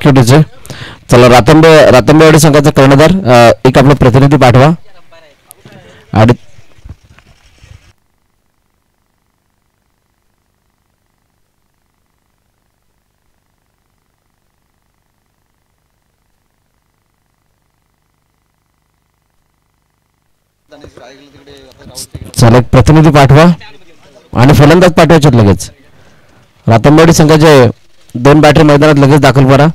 क्युटीचे. चला रातंबेवाडी संघाचा कर्णधार एक आपला प्रतिनिधी पाठवा. आणि चला एक प्रतिनिधी पाठवा आणि फलंदाज पाठवायचे लगेच. रातंबेवाडी संघाचे 2 बॅटर मैदानात लगेच दाखल करा.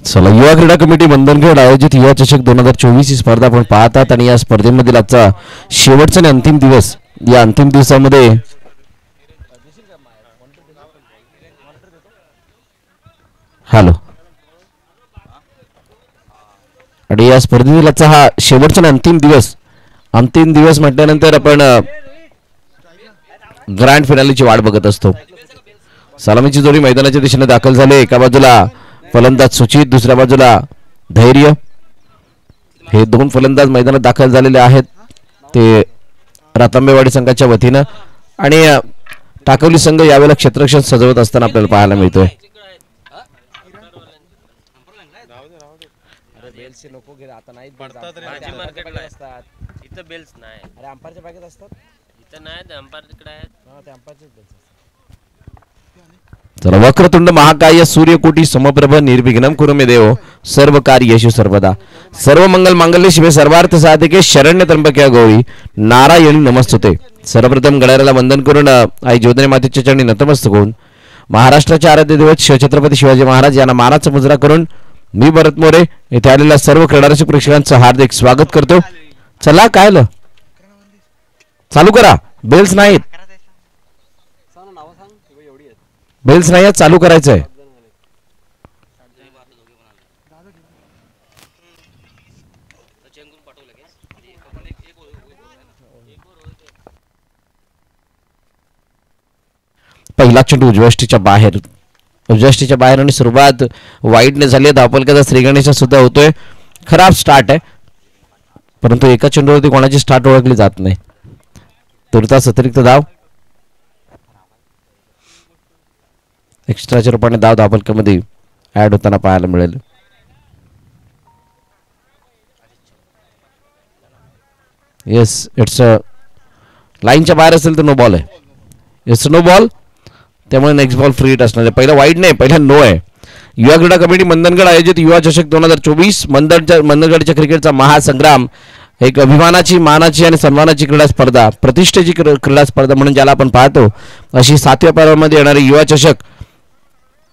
चला युवा क्रीडा कमिटी मंदनगड आयोजित युवा चषक 2024 ही स्पर्धा आपण पाहतात आणि या स्पर्धेमधील आजचा शेवटचा आणि अंतिम दिवस. या अंतिम दिवसामध्ये हॅलो आणि या स्पर्धेतील आजचा हा शेवटचा आणि अंतिम दिवस म्हटल्यानंतर आपण ग्रँड फिनालेची वाट बघत असतो. सलामीची जोडी मैदानाच्या दिशेने दाखल झाले. एका बाजूला फलंदाज सुचित, दुसऱ्या बाजूला धैर्य. हे 2 फलंदाज मैदानात दाखल झालेले आहेत ते रातंबेवाडी संघाच्या वतीनं. आणि टाकवली संघ यावेळेला क्षेत्ररक्षण सजवत असताना आपल्याला पाहायला मिळतोय. चला वक्रतुंड महाकाय सूर्यकोटी समप्रभ निर्विघ्नं कुरु मे देव सर्व कार्येषु सर्वदा सर्व मंगल मांगल्ये शिवे सर्वार्थ साधिके शरण्य त्र्यंबके गौरी नारायणी नमस्तुते. सर्वप्रथम गडाऱ्याला वंदन करून आई ज्योतिनी मातेच्या चरणी नतमस्तक होऊन महाराष्ट्राचे आराध्य दैवत छत्रपती शिवाजी महाराज यांना मानाचा मुजरा करून मी भरत मोरे येथे आलेल्या सर्व क्रीडारसिक प्रेक्षकांचं हार्दिक स्वागत करतो. चला काय चालू करा. बेल्स नाहीत चालू करायचं आहे. पहिला चेंडू उजव्याष्टीच्या बाहेर आणि सुरुवात वाईटने झाली. धावफलकाचा श्रीगणेशा सुद्धा होतोय. खराब स्टार्ट आहे परंतु एका चेंडूवरती कोणाची स्टार्ट ओळखली जात नाही. तुर्तास अतिरिक्त धाव एक्स्ट्राच्या रूपाने धावफलकामध्ये ऍड होताना पाहायला मिळेल. येस, इट्स लाईनच्या बाहेर असेल तर नो बॉल आहे. इट्स नो बॉल, त्यामुळे नेक्स्ट बॉल फ्री हिट असणार आहे. पहिला वाईड नाही, पहिला नो आहे. युवा क्रीडा कमिटी मंदनगड आयोजित युवा चषक 2024 मंदनगडच्या क्रिकेटचा महासंग्राम, एक अभिमानाची, मानाची आणि सन्मानाची क्रीडा स्पर्धा, प्रतिष्ठेची क्रीडा स्पर्धा म्हणून ज्याला आपण पाहतो, अशी 7व्या पर्वामध्ये येणारी युवा चषक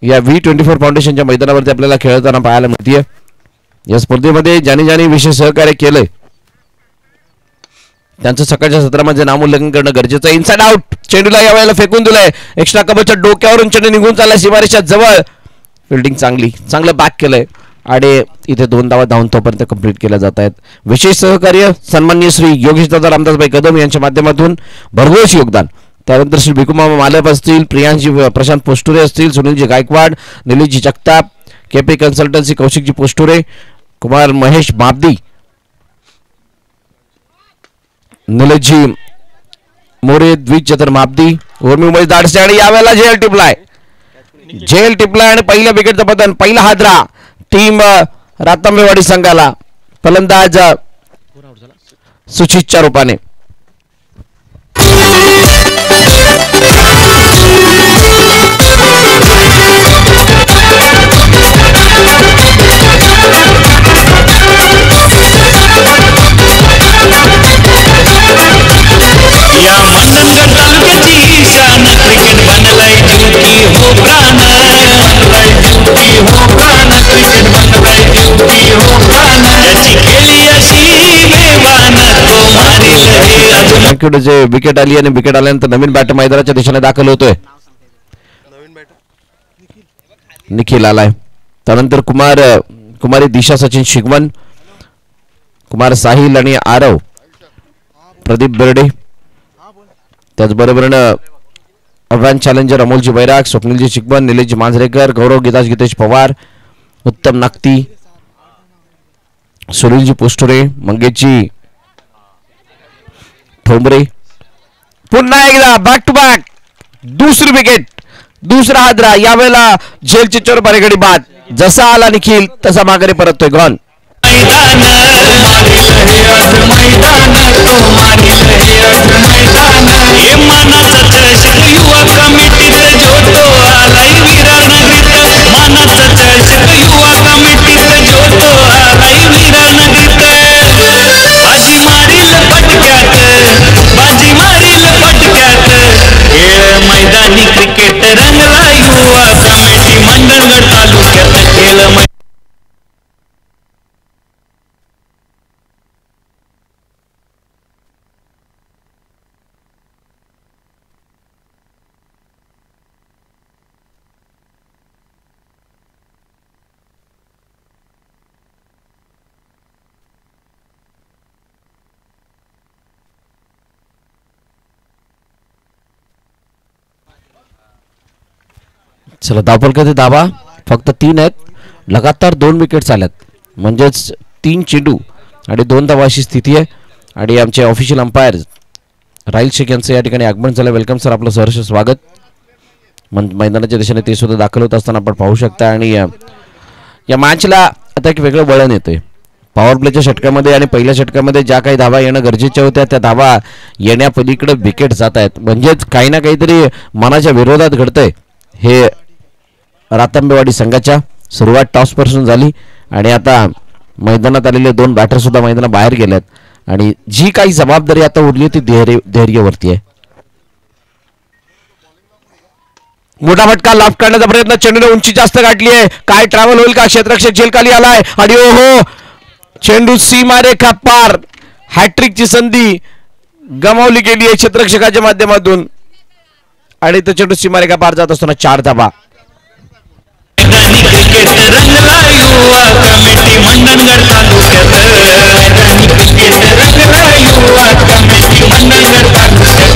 या V24 फाउंडेशनच्या मैदानावरती आपल्याला खेळताना पाहायला मिळते. या स्पर्धेमध्ये ज्यांनी विशेष सहकार्य केलंय त्यांचं सकाळच्या सत्रामध्ये नामोल्लेखन करणं गरजेचं आहे. इनसाइड आउट, चेंडूला या वेळेला फेकून दिलाय. एक्स्ट्रा कव्हरच्या डोक्यावरून चेंडू निघून चाललाय सीमारेषा जवळ. फिल्डिंग चांगलं बॅक केलंय आणि इथे 2 धावा धावून तोपर्यंत कंप्लीट केल्या जात आहेत. विशेष सहकार्य सन्माननीय श्री योगेश दादा रामदासभाई कदम यांच्या माध्यमातून भरघोस योगदान. त्यानंतर श्री भिकुमामा मालप असतील, प्रियांशी प्रशांत पोस्टुरे असतील, सुनीलजी गायकवाड, निलेशजी जगताप, केपी कन्सल्टन्सी कौशिकजी पोस्टुरे, कुमार महेश बाबदी, निलेशजी मोरे, द्विजचतर माबदी, उर्मी उमेश दाडसे आणि यावेळेला झेल टिपलाय आणि पहिल्या विकेटचं पतन. पहिला हादरा टीम रातांबेवाडी संघाला. फलंदाज सुचितच्या रूपाने. या मंडणगड तालुक्याची शान क्रिकेट बनलाय जीवकी हो प्राण, बनलाय जीवकी हो प्राण, क्रिकेट बनलाय जीवकी हो प्राण, त्याची खेळी अशी बेवान तो मारील हे अजून. थँक्यू. जे विकेट आली आणि विकेट आल्यानंतर नवीन बॅटर मैदानाच्या दिशेने दाखल होतोय. निखिल आलाय. त्यानंतर कुमारी दिशा सचिन शिगवन, कुमार साहिल आणि आरव, प्रदीप बेर्डे, त्याचबरोबरीनं अफगाण चॅलेंजर अमोलजी बैराग, स्वप्नीलजी शिकबन, निलेशजी मांजरेकर, गौरव गीतेश पवार, उत्तम नागती, सुनीलजी पोस्टुरे, मंगेशजी ठोंबरे. पुन्हा एकदा बॅक टू बॅक दुसरी विकेट, दुसरा हादरा. यावेळेला झेलची चोर बारेगडी बाद. जसा आला निखिल तसा माघारी परततोय. गॉन. मैदान तो मारील हे मैदान, हे मानाचा चषक युवा कमिटीत जो तो आलाय वीरानगरीत, मानाचा चषक युवा कमिटीत जो तो आलाय वीरानगरीत. बाजी मारील पटक्यात, बाजी मारील पटक्यात, खेळ मैदानी क्रिकेट रंगला युवा कमिटी मंडणगड तालुक्यात खेळ. चला धावफलकाचे धावा फक्त 3 आहेत. लगातार 2 विकेट्स आल्यात, म्हणजेच 3 चेंडू आणि 2 धावा अशी स्थिती आहे. आणि आमचे ऑफिशियल अंपायर राहिल शेख यांचं या ठिकाणी आगमन झालं. वेलकम सर, आपलं सहर्ष स्वागत. मैदानाच्या दिशेने ते सुद्धा दाखल होत असताना आपण पाहू शकता. आणि या मॅचला आता एक वेगळं वळण येतंय. पॉवर प्लेच्या षटकामध्ये आणि पहिल्या षटकामध्ये ज्या काही धावा येणं गरजेच्या होत्या त्या धावा येण्यापलीकडे विकेट जात आहेत. म्हणजेच काही ना काहीतरी मनाच्या विरोधात घडतंय. हे रातांबेवाडी संघाच्या सुरुवात टॉसपासून झाली आणि आता मैदानात आलेले 2 बॅटर सुद्धा मैदाना बाहेर गेलेत आणि जी काही जबाबदारी आता उरली ती धैर्यवरती आहे. मोठा फटका लाफ करण्याचा प्रयत्न, चेंडूने उंची जास्त गाठली आहे. काय ट्रॅव्हल होईल का? क्षेत्ररक्षक झेलखाली आलाय आणि ओहो, चेंडू सीमारेखा पार. हॅट्रिकची संधी गमावली गेली आहे क्षेत्ररक्षकाच्या माध्यमातून आणि तो चेंडू सीमारेखा पार जात असताना 4 धावा. क्रिकेट रंगला युवा कमिटी मंडणगड तालुक्यात, क्रिकेट रंगला युवा कमिटी मंडणगड तालुक्यात,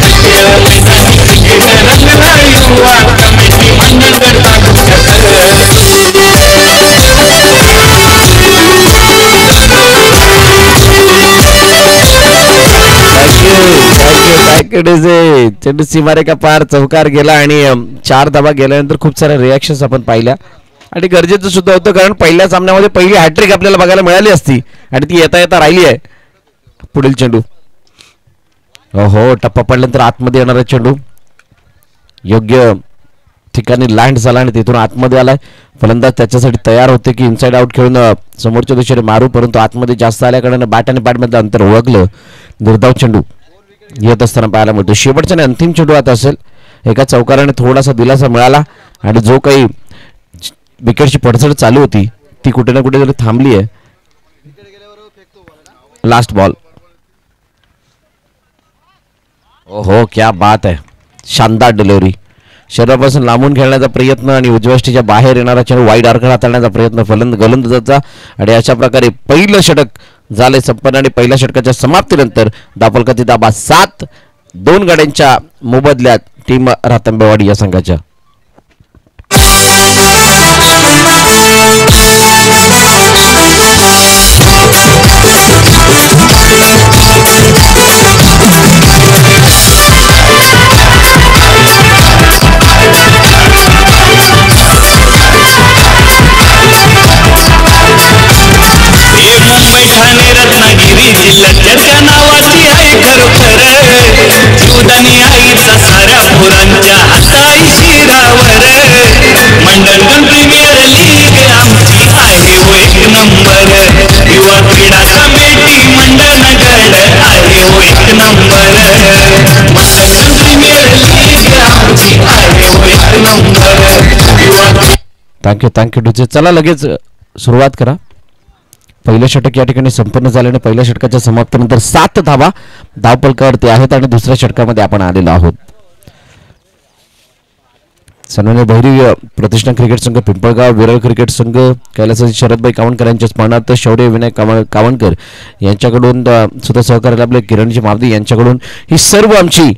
क्रिकेट रंगला युवा कमिटी मंडणगड तालुक्यात. चेंडू सीमारेखा पार चौकार गेला आणि 4 धावा गेल्यानंतर खूप साऱ्या रिॲक्शन्स आपण पाहिल्या आणि गरजेचं सुद्धा होतं, कारण पहिल्या सामन्यामध्ये पहिली हॅट्रिक आपल्याला बघायला मिळाली असती आणि ती येता येता राहिली आहे. पुढील चेंडू हो, टप्पा पडल्यानंतर आतमध्ये येणारा चेंडू योग्य ठिकाणी लँड झाला आणि तिथून आतमध्ये आलाय. फलंदाज त्याच्यासाठी तयार होते की इनसाइड आउट खेळून समोरच्या दिशेने मारू, परंतु आतमध्ये जास्त आल्याकडे बॅट आणि बॅटमधलं अंतर ओळखलं. निर्धाव चेंडू येत असताना पाहायला मिळतो. शेवटचा आणि अंतिम चेंडू आता असेल. एका चौकाराने थोडासा दिलासा मिळाला आणि जो काही विकेटची पडझड चालू होती ती कुठे ना कुठेतरी थांबली आहे. Last ball. ओहो, क्या बात आहे. शानदार डिलिव्हरी. शरीरापासून लांबून खेळण्याचा प्रयत्न आणि उजव्याष्टीच्या बाहेर येणारा चेंडू वाईड आर्कर हाताळण्याचा प्रयत्न गोलंदाजाचा आणि अशा प्रकारे पहिलं षटक झाले संपन्न आणि पहिल्या षटकाच्या समाप्तीनंतर धावफलकाची धाबा 7. 2 गाड्यांच्या मोबदल्यात टीम रातंबेवाडी या संघाच्या. मुंबई ठाणे रत्नागिरी जिल्ह्यात चर्चा नावाची आहे खरोखर. जीवदानी आईचा साऱ्या पोरांच्या हाताई शिरावर. मंडणगड प्रीमियर लीग आमची आहे हो एक नंबर. युवा क्रीडा कमिटी मंडणगड आहे हो एक नंबर. मंडणगड प्रीमियर लीग आमची आहे हो एक नंबर. थँक्यू डुचे. चला लगेच सुरुवात करा. पहिलं षटक या ठिकाणी संपन्न झाल्याने पहिल्या षटकाच्या समाप्तीनंतर 7 धावा धावफलकावरती आहेत आणि दुसऱ्या षटकामध्ये आपण आलेलो आहोत. सन्माननीय बहिरी प्रतिष्ठान क्रिकेट संघ पिंपळगाव, विरळ क्रिकेट संघ कैलासाची शरदभाई कावणकर यांच्या स्मरणार्थ शौर्य विनायक कावणकर यांच्याकडून सुद्धा सहकार्य लाभले. किरणजी मावदी यांच्याकडून ही सर्व आमची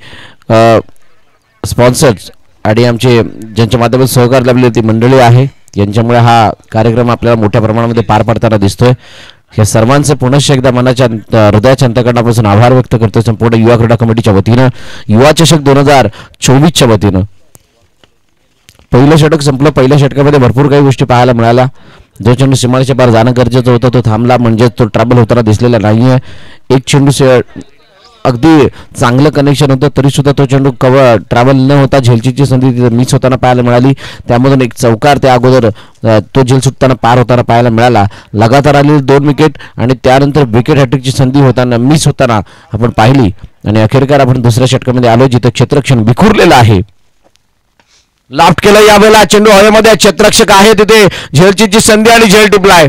स्पॉन्सर्स आणि आमचे ज्यांच्या माध्यमातून सहकार्य लाभले ती मंडळी आहे. यांच्यामुळे हा कार्यक्रम आपल्याला मोठ्या प्रमाणामध्ये पार पडताना दिसतोय. या सर्वांचे पुनश्च एकदा मनाच्या हृदयाच्या अंतःकरणापासून आभार व्यक्त करतोय संपूर्ण युवा क्रीडा कमिटीच्या वतीनं, युवा चषक 2024च्या वतीनं. पहिलं षटक संपलं. पहिल्या षटकामध्ये भरपूर काही गोष्टी पाहायला मिळाल्या. जो चेंडू सीमारेच्या पार जाणं गरजेचं होतं तो थांबला, म्हणजे तो ट्रॅबल होताना दिसलेला नाहीये. एक चेंडू अगदी चांगलं कनेक्शन होतं तरी सुद्धा तो चेंडू ट्रॅव्हल न होता झेलचीची संधी मिस होताना पाहायला मिळाली. त्यामधून एक चौकार त्या अगोदर तो झेल सुटताना पार होताना पाहायला मिळाला. लगातार आलेली 2 विकेट आणि त्यानंतर विकेट हॅट्रिकची संधी होताना मिस होताना आपण पाहिली आणि अखेरकार आपण दुसऱ्या षटकामध्ये आलो जिथे क्षेत्ररक्षण विखुरलेलं आहे. लाफ्ट केलं यावेळेला चेंडू हवेमध्ये. क्षेत्ररक्षक आहे तिथे. झेलचीची संधी आणि झेल टिपलाय.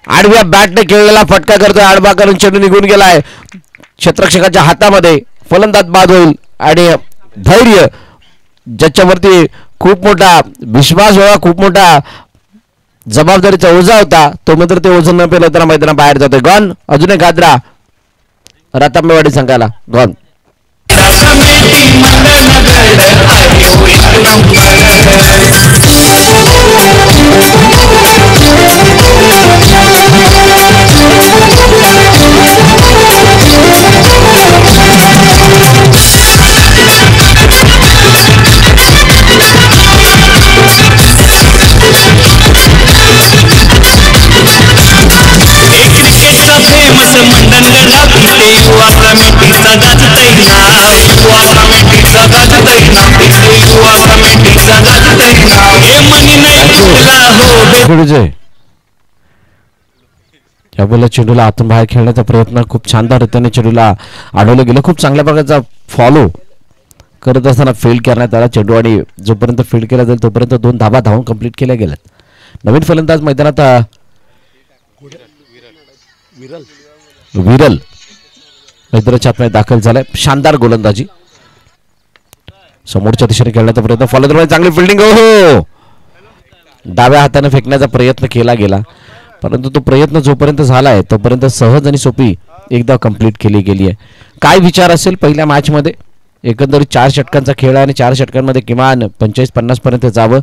आडव्या बॅटने खेळलेला फटका करतोय. आडवा करून चेंडू निघून गेलाय क्षेत्ररक्षकाच्या हातामध्ये. फलंदाज बाद होईल आणि धैर्य ज्याच्यावरती खूप मोठा विश्वास होता, खूप मोठा जबाबदारीचा ओझा होता, तो मात्र ते ओझं न पेलवताना मैदानाबाहेर जातोय. गॉन. अजून एक हादरा रातांबेवाडी संघाला. गॉन. फेमस मंडणगडा पिते युवा कमिटीचा गाजतय नाव. युवा कमिटीचा गाजतय नाव. पिते युवा कमिटीचा गाजतय नाव. हे मनी नाही तुला हो यावेळेला चेंडूला आतून बाहेर खेळण्याचा प्रयत्न खूप शानदार रीतीने चेंडूला अडवलं गेलं. खूप चांगल्या प्रकारचा फॉलो करत असताना फील्ड करण्यात आला चेंडू आणि जोपर्यंत फील्ड केला जाईल तोपर्यंत 2 धावा धावून कंप्लीट केल्या गेल्यात. नवीन फलंदाज मैदानात विरल मैदानाच्या आतमध्ये दाखल झालाय. शानदार गोलंदाजी. समोरच्या दिशेने खेळण्याचा प्रयत्न. फलंदाज चांगली फिल्डिंग. हो, डाव्या हाताने फेकण्याचा प्रयत्न केला गेला परंतु तो प्रयत्न जोपर्यंत झालाय तोपर्यंत सहज आणि सोपी एकदा कंप्लीट केली गेली आहे. काय विचार असेल पहिल्या मॅच मध्ये? एकंदरीत 4 षटकांचा खेळ आहे आणि 4 षटकांमध्ये किमान 45-50 पर्यंत जावं,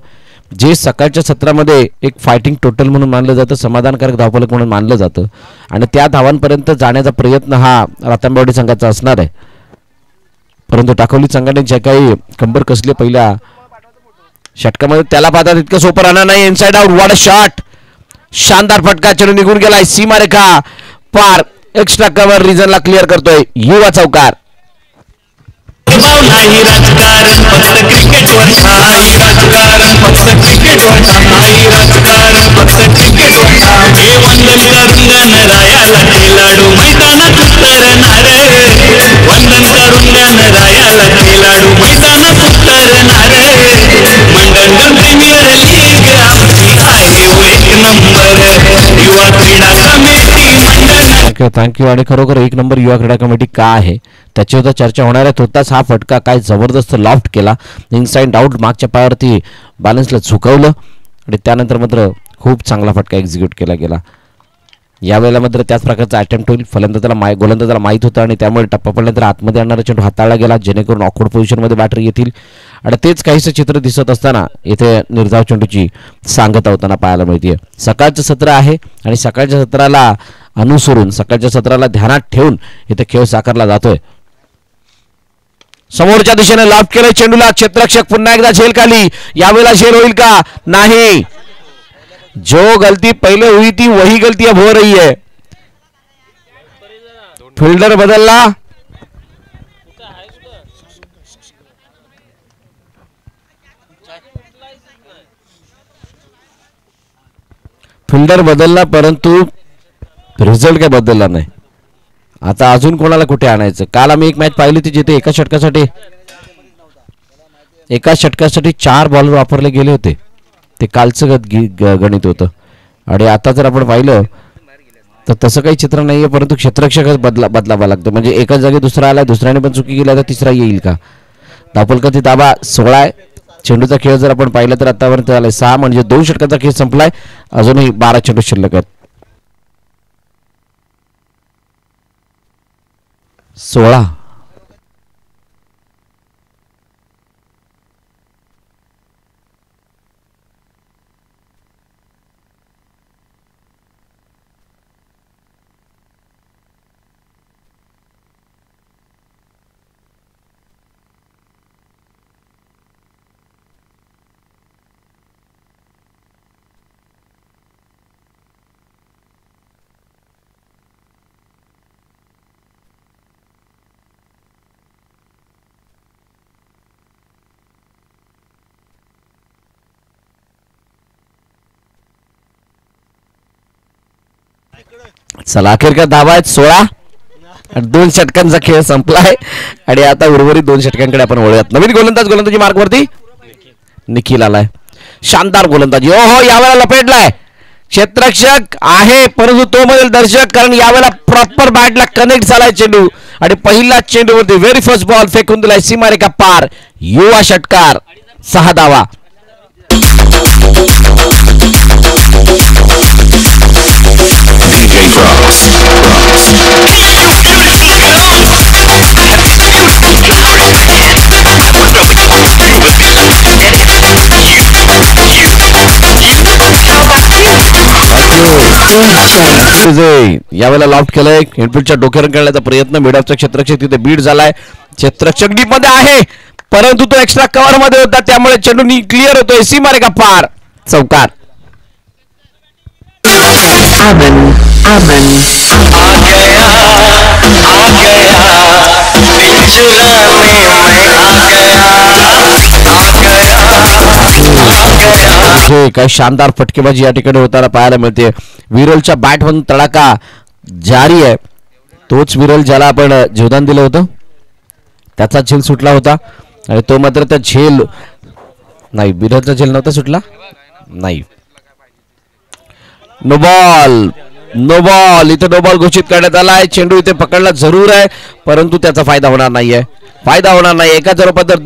जे सकाळच्या सत्रामध्ये एक फायटिंग टोटल म्हणून मानलं जातं, समाधानकारक धावफलक म्हणून मानलं जातं आणि त्या धावांपर्यंत जाण्याचा प्रयत्न हा रातांबेवाडी संघाचा असणार आहे. परंतु टाकवली संघाने जे काही कंबर कसले पहिल्या षटकामध्ये त्याला पाहता तितकं सोपं राहणार नाही. Inside out. What a shot. शानदार फटका. चेंडू निघून गेलाय. सीमारेखा पार. एक्स्ट्रा कव्हर रिजनला क्लिअर करतोय. युवा चौकार. भेदभाव नाही राजकारण फक्त क्रिकेटवर नाही राजकारण फक्त क्रिकेटवर नाही राजकारण फक्त क्रिकेटवर हे वंदन करून गणरायाला खेळाडू मैदानात उतरणार वंदन करून गणरायाला खेळाडू मैदानात उतरणार मंडळ प्रीमियर लीग आमची आहे एक नंबर युवा क्रीडा समिती मंडळ थँक्यू. आणि खरोखर एक नंबर युवा क्रीडा कमिटी का आहे त्याची सुद्धा चर्चा होणार आहे. तोताच हा फटका काय जबरदस्त लॉफ्ट केला, इनसाइड आउट मागच्या पायावरती बॅलन्सला झुकवलं आणि त्यानंतर मात्र खूप चांगला फटका एक्झिक्यूट केला गेला. यावेळेला मात्र त्याच प्रकारचा अटेम्प्ट होईल. फलंदाजाला गोलंदाजाला माहीत होतं आणि त्यामुळे टप्पा पडल्यानंतर आतमध्ये आणणारा चेंडू हाताळला गेला जेणेकरून ऑकवर्ड पोझिशनमध्ये बॅटर येतील आणि तेच काहीसं चित्र दिसत असताना इथे निर्धाव चेंडूची सांगता होताना पाहायला मिळते. सकाळचं सत्र आहे आणि सकाळच्या सत्राला अनुसरून सकाळच्या सत्राला ध्यानात ठेवून इथे खेळ साकारला जातोय. समोरच्या दिशेने लॉफ्ट केलं चेंडूला, क्षेत्ररक्षक पुन्हा एकदा झेल खाली. यावेळेला झेल होईल का? नाही. जो गलती पहले हुई थी वही गलती अब हो रही है. फिल्डर बदलला, फिल्डर बदलला परंतु रिझल्ट काय बदलला नाही. आता अजून कोणाला कुठे आणायचं? काल आम्ही एक मॅच पाहिली होती जिथे एका षटकासाठी 4 बॉलर वापरले गेले होते. ते कालचं गणित होतं आणि आता जर आपण पाहिलं तर तसं काही चित्र नाहीये परंतु क्षेत्ररक्षकच बदलावा लागतं. म्हणजे एकाच जागी दुसरा आलाय, दुसऱ्याने पण चुकी केली, आता तिसरा येईल का? धावफलकाची दाबा 16 आहे. चेंडूचा खेळ जर आपण पाहिला तर आतापर्यंत झालाय 6 म्हणजे 2 षटकाचा खेळ संपलाय. अजूनही 12 चेंडू शिल्लक आहेत. 16 चला अखेर का धावा आहेत 16 आणि 2 षटकांचा खेळ संपलाय आणि आता उर्वरित 2 षटकांकडे आपण वळूयात. नवीन गोलंदाजी मार्कवरती निखिल आलाय. शानदार गोलंदाजी. हो यावेळेला लपेटलाय. क्षेत्ररक्षक आहे परंतु तो मधील दर्शक कारण यावेळेला प्रॉपर बॅटला कनेक्ट झालाय चेंडू आणि पहिला चेंडूवरती व्हेरी फर्स्ट बॉल फेकून दिलाय सीमारेखा पार. युवा षटकार 6 धावा. यावेळेला लॉफ्ट केलंय. इनफिल्डच्या डोक्यावर खेळण्याचा प्रयत्न मिडऑफचा क्षेत्ररक्षक तिथे बीट झालाय. क्षेत्ररक्षक डीप मध्ये आहे परंतु तो एक्स्ट्रा कव्हर मध्ये होता त्यामुळे चेंडू क्लिअर होतोय. सीमारेखा पार. चौकार. काय शानदार फटकेबाजी या ठिकाणी होताना पाहायला मिळते. विरलच्या बॅटमधून तडाखा जारी आहे. तोच विरल ज्याला आपण जीवदान दिलं होतं त्याचा झेल सुटला होता आणि तो मात्र त्या झेल नाही विरलचा झेल नव्हता सुटला नाही. नो बॉल इथे नो बॉल घोषित करण्यात आलाय. चेंडू इथे पकडला जरूर आहे परंतु त्याचा फायदा होणार नाहीये. एकाचं रूपांतर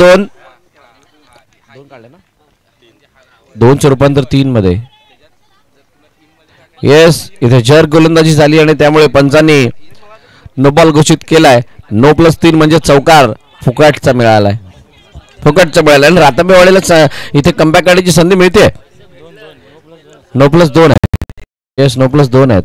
2चं रूपांतर 3 मध्ये. येस इथे जर गोलंदाजी झाली आणि त्यामुळे पंचांनी नो बॉल घोषित केलाय. 9+3 म्हणजे चौकार फुकटचा मिळालाय आणि रातांबेवाडीला इथे कमबॅक करण्याची संधी मिळते. 9+2 आहे. येस 9+2 आहेत.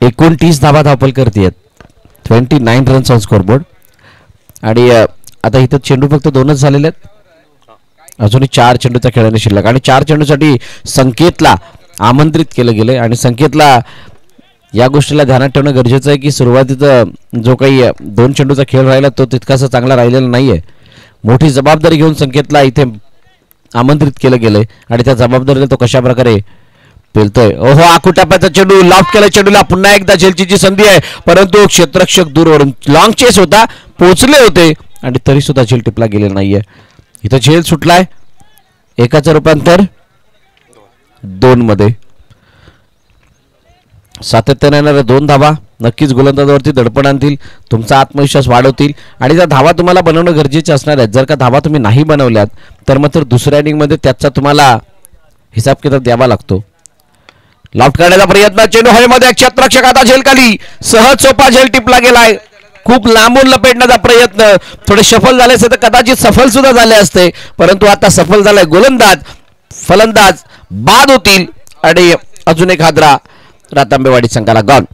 29 धावा धावपल करते 29 रन्स ऑन स्कोरबोर्ड. आणि आता इथं चेंडू फक्त 2च झालेले आहेत. अजूनही 4 चेंडूचा खेळाने शिल्लक आणि 4 चेंडूसाठी संकेतला आमंत्रित केलं गेलंय. आणि संकेतला या गोष्टीला ध्यानात ठेवणं गरजेचं आहे की सुरुवातीचा जो काही 2 चेंडूचा खेळ राहिला तो तितकासा चांगला राहिलेला नाहीये. मोठी जबाबदारी घेऊन संकेतला इथे आमंत्रित केलं गेलंय आणि त्या जबाबदारीला तो कशा प्रकारे पेलतोय. ओहो आकुटाप्याचा चेंडू लॉफ्ट केला. चेंडूला पुन्हा एकदा झेलची संधी आहे परंतु क्षेत्ररक्षक दूरवरून लॉंग चेस होता पोहोचले होते आणि तरी सुद्धा झेल टिपला गेलेला नाहीये. इथं झेल सुटलाय. एकाचं रूपांतर 2 मध्ये. सातत्याने येणाऱ्या 2 धावा नक्कीच गोलंदाजावरती दडपण आणतील, तुमचा आत्मविश्वास वाढवतील आणि त्या धावा तुम्हाला बनवणं गरजेचे असणार आहेत. जर का धावा तुम्ही नाही बनवल्यात तर मात्र दुसऱ्या इनिंगमध्ये त्याचा तुम्हाला हिसाब किताब द्यावा लागतो. लॉफ्ट करण्याचा प्रयत्न चेंडू हवेमध्ये क्षेत्ररक्षक आता झेल खाली सहज सोपा झेल टिपला गेलाय. खूप लांबून लपेटण्याचा प्रयत्न थोडे सफल झाले असते तर कदाचित सफल सुद्धा झाले असते परंतु आता सफल झालाय. गोलंदाज फलंदाज बाद होतील आणि अजून एक हादरा रातांबेवाडी संघाला गॉन.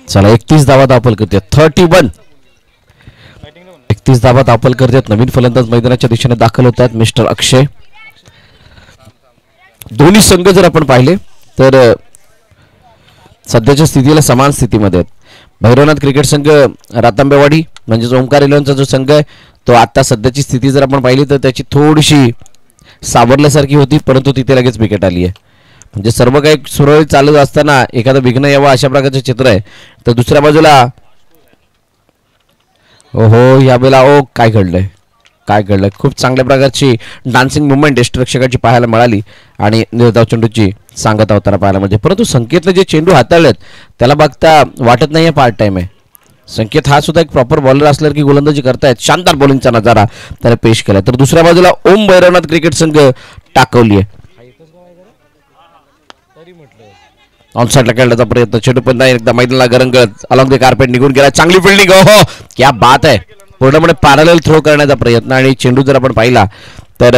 चला 31 धावा धावपल करते 31. 31 धावा धावपल करतात. नवीन फलंदाज मैदानाच्या दिशेने दाखल होत आहेत मिस्टर अक्षय. दोन्ही संघ जर आपण पाहिले तर सध्याच्या स्थितीला समान स्थितीमध्ये आहेत. भैरवनाथ क्रिकेट संघ रातांबेवाडी म्हणजे ओंकार इलेव्हनचा जो संघ आहे तो आता सध्याची स्थिती जर आपण पाहिली तर त्याची थोडीशी सावरल्यासारखी होती परंतु तिथे लगेच विकेट आली आहे. म्हणजे सर्व काही सुरळीत चालत असताना एखादं विघ्न यावं अशा प्रकारचे चित्र आहे. तर दुसऱ्या बाजूला ओहो यावेळेला काय घडलंय खूप चांगल्या प्रकारची डान्सिंग मुवमेंट यष्टिरक्षकाची पाहायला मिळाली आणि निर्धाव चेंडूची सांगत अवतारा पाहायला म्हणजे परंतु संकेतने जे चेंडू हाताळलेत त्याला बघता वाटत नाहीये पार्ट टाइम आहे. संकेत हा सुद्धा एक प्रॉपर बॉलर असल्यावर की गोलंदाजी करतायत. शानदार बॉलिंगचा नजारा त्याने पेश केला. तर दुसऱ्या बाजूला ओम भैरवनाथ क्रिकेट संघ टाकवली आहे. ऑनसाइडला खेळण्याचा प्रयत्न चेंडू पुन्हा एकदा मैदानाला गरंगत अलॉंग द कार्पेट निघून गेला. चांगली फिल्डिंग हो क्या बात आहे. पूर्णपणे पॅरलल थ्रो करण्याचा प्रयत्न आणि चेंडू जर आपण पाहिला तर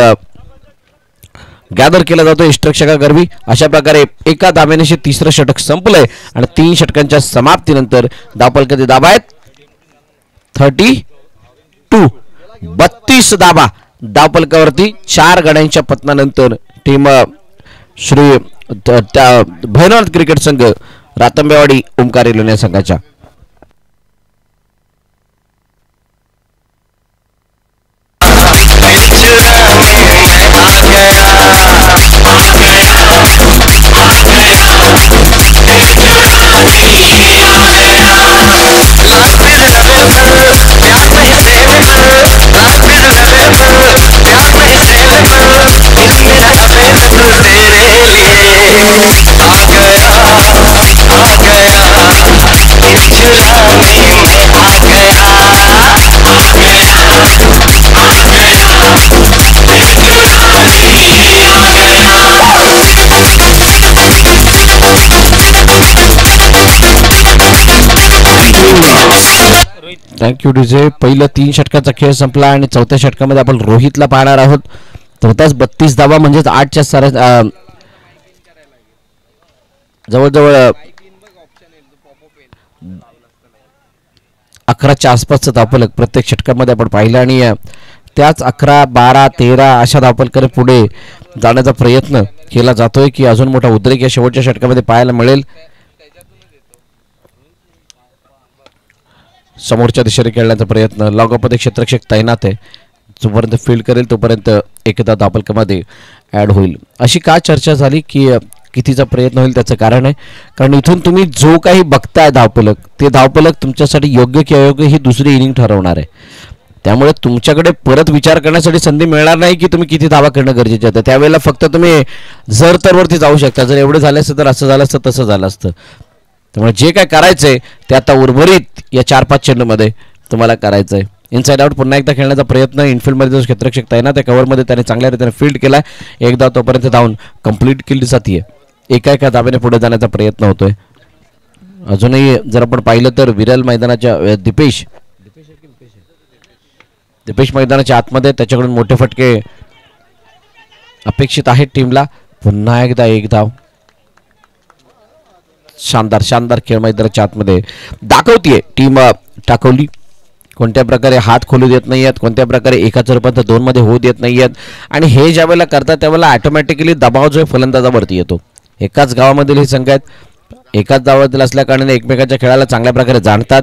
गॅदर केला जातो यष्टिरक्षकागर्वी. अशा प्रकारे एका धाब्याने 3रं षटक संपलंय आणि 3 षटकांच्या समाप्तीनंतर धावपल कधी धाबा आहेत 32. 32 धाबा धावपलकावरती 4 गड्यांच्या पतनानंतर टीम श्री भैरवनाथ क्रिकेट संघ रातांबेवाडी ओंकार इलेव्हन संघाच्या थँक्यू डीजे. पहिलं 3 षटकाचा खेळ संपला आणि 4थ्या षटकामध्ये आपण रोहितला पाहणार आहोत. तोताच 32 धावा म्हणजेच 8च्या जवळजवळ 11च्या आसपासचं धावफलक प्रत्येक षटकामध्ये आपण पाहिलं आणि त्याच 11, 12, 13 अशा धावफलकाने पुढे जाण्याचा प्रयत्न केला जातोय की अजून मोठा उद्रेक या शेवटच्या षटकामध्ये पाहायला मिळेल. समोरच्या दिशेने खेळण्याचा प्रयत्न लॉंगमध्ये क्षेत्ररक्षक तैनात आहे. जोपर्यंत फील्ड करेल तोपर्यंत एकदा धावफलकामध्ये ॲड होईल. अशी का चर्चा झाली की कितीचा प्रयत्न होईल त्याचं कारण आहे कारण इथून तुम्ही जो काही बघताय धावफलक ते धावफलक तुमच्यासाठी योग्य की अयोग्य ही दुसरी इनिंग ठरवणार आहे. त्यामुळे तुमच्याकडे परत विचार करण्यासाठी संधी मिळणार नाही की तुम्ही किती धावा करणं गरजेचं आहे. त्यावेळेला फक्त तुम्ही जर तरवरती जाऊ शकता. जर एवढं झालं असतं तर असं झालं असतं तसं झालं असतं. त्यामुळे जे काय करायचंय ते आता उर्वरित या 4-5 चेंडूमध्ये तुम्हाला करायचंय इनसाइड आउट पुन्हा एकदा खेळण्याचा प्रयत्न. इनफिल्डमध्ये जो क्षेत्ररक्षक तैनात आहे कव्हरमध्ये त्याने चांगल्या रीतीने फील्ड केला. एक धाव तोपर्यंत धावून कंप्लीट केली जाते. एका धावेने पुढे जाण्याचा प्रयत्न होतोय. अजूनही जर आपण पाहिलं तर विरल मैदानाच्या दिपेश मैदानाच्या आतमध्ये त्याच्याकडून मोठे फटके अपेक्षित आहेत टीमला. पुन्हा एकदा एक धाव. शानदार खेळ मैदानाच्या आतमध्ये दाखवतीये टीम टाकवली. कोणत्या प्रकारे हात खोलू देत नाही आहेत, कोणत्या प्रकारे एकाच रूपांतर दोन मध्ये होऊ देत नाही आहेत. आणि हे ज्या वेळेला करतात त्यावेळेला ऑटोमॅटिकली दबाव जो फलंदाजावरती येतो. एकाच गावामधील हे संघ आहेत, एकाच गावातील असल्या कारणाने एकमेकांच्या खेळाला चांगल्या प्रकारे जाणतात.